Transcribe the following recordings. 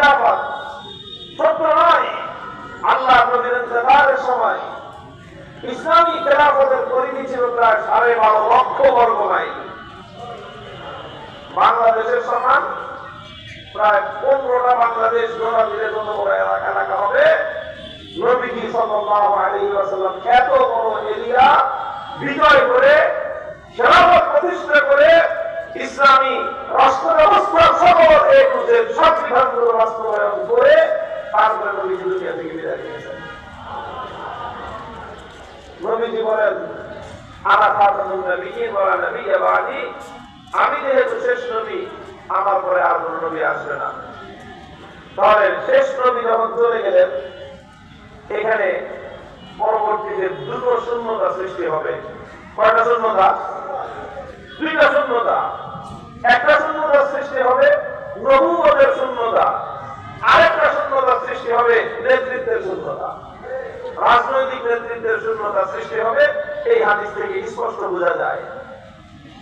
খেলাফত সত্য নয়। আল্লাহ নবীর ইন্তেকালের সময় ইসলামী খেলাফতের পরিধি ছিল প্রায় 12.5 লক্ষ বর্গ মাইল। বাংলাদেশের সমান প্রায় 15টা বাংলাদেশ গোটা দিলে যত বড় এলাকা হবে। নবীজি সাল্লাল্লাহু আলাইহি ওয়াসাল্লাম এত বড় এরিয়া বিজয় করে খেলাফত প্রতিষ্ঠা করে ইসলামী রাষ্ট্র ব্যবস্থার সকল সব বিধানগুলো বাস্তবায়ন করে তারপরে নবীজি দুনিয়া থেকে বিদায় নিয়েছেন। নবীজি বলেন আনা খাতামুন নবিয়্যিন ওয়া লা নবিয়্যা বা'দি, আমি যেহেতু শেষ নবী আমার পরে আর কোন নবী আসবে না। তাহলে শেষ নবী যখন চলে গেলেন এখানে পরবর্তীতে দুটো শূন্যতা সৃষ্টি হবে। কয়টা শূন্যতা? দুইটা শূন্যতা। একটা শূন্যতা সৃষ্টি হবে নবুয়তের শূন্যতা, আরেকটা শূন্যতা সৃষ্টি হবে নেতৃত্বের শূন্যতা, রাজনৈতিক নেতৃত্বের শূন্যতা সৃষ্টি হবে। এই হাদিস থেকে স্পষ্ট বোঝা যায়।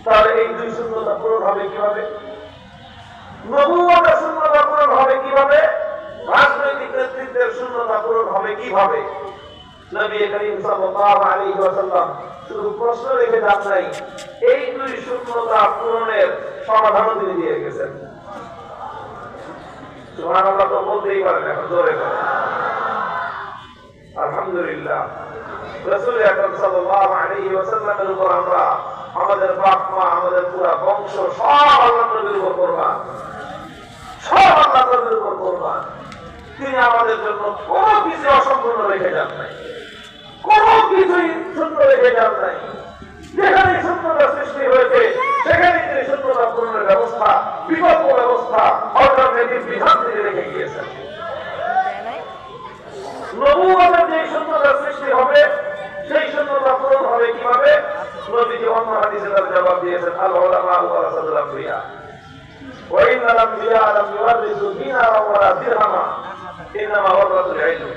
তাহলে এই দুই শূন্যতা পূরণ হবে কিভাবে? নবুয়তের শূন্যতা পূরণ হবে কিভাবে? রাজনৈতিক নেতৃত্বের শূন্যতা পূরণ হবে কিভাবে? নবী করিম সাল্লাল্লাহু আলাইহি ওয়াসাল্লাম শুধু প্রশ্ন রেখে যান নাই, এই দুই শূন্যতা পূরণের সমাধানও তিনি দিয়ে গেছেন। সুবহানাল্লাহ তো বলতেই পারেন, এখন জোরে করেন আলহামদুলিল্লাহ। রাসূল আকরাম সাল্লাল্লাহু আলাইহি ওয়াসাল্লামের উপর আমরা, আমাদের বাপ মা, আমাদের পুরো বংশ সব আল্লাহর নবীর উপর কুরবান, সব আল্লাহর নবীর উপর কুরবান। তিনি আমাদের জন্য কোনো কিছু অসম্পূর্ণ রেখে যান নাই, কোনো কিছুই শূন্য রেখে যান নাই। যেখানে শূন্যতা সৃষ্টি হয়েছে সেখানে তিনি শূন্যতা পূরণের ব্যবস্থা, বিকল্প ব্যবস্থা, অল্টারনেটিভ বিধান তিনি রেখে গিয়েছেন। নবুয়তের যে শূন্যতা সৃষ্টি হবে সেই শূন্যতা পূরণ হবে কিভাবে? নবীজি অন্য হাদিসে তার জবাব দিয়েছেন, আল উলামা ওয়ারাসাতুল আমবিয়া ওয়া ইন্নাল আমবিয়া লাম ইওয়ারিসু দিনারা ওয়ালা দিরহামা ইন্নামা ওয়ারাসাতুল ইলম।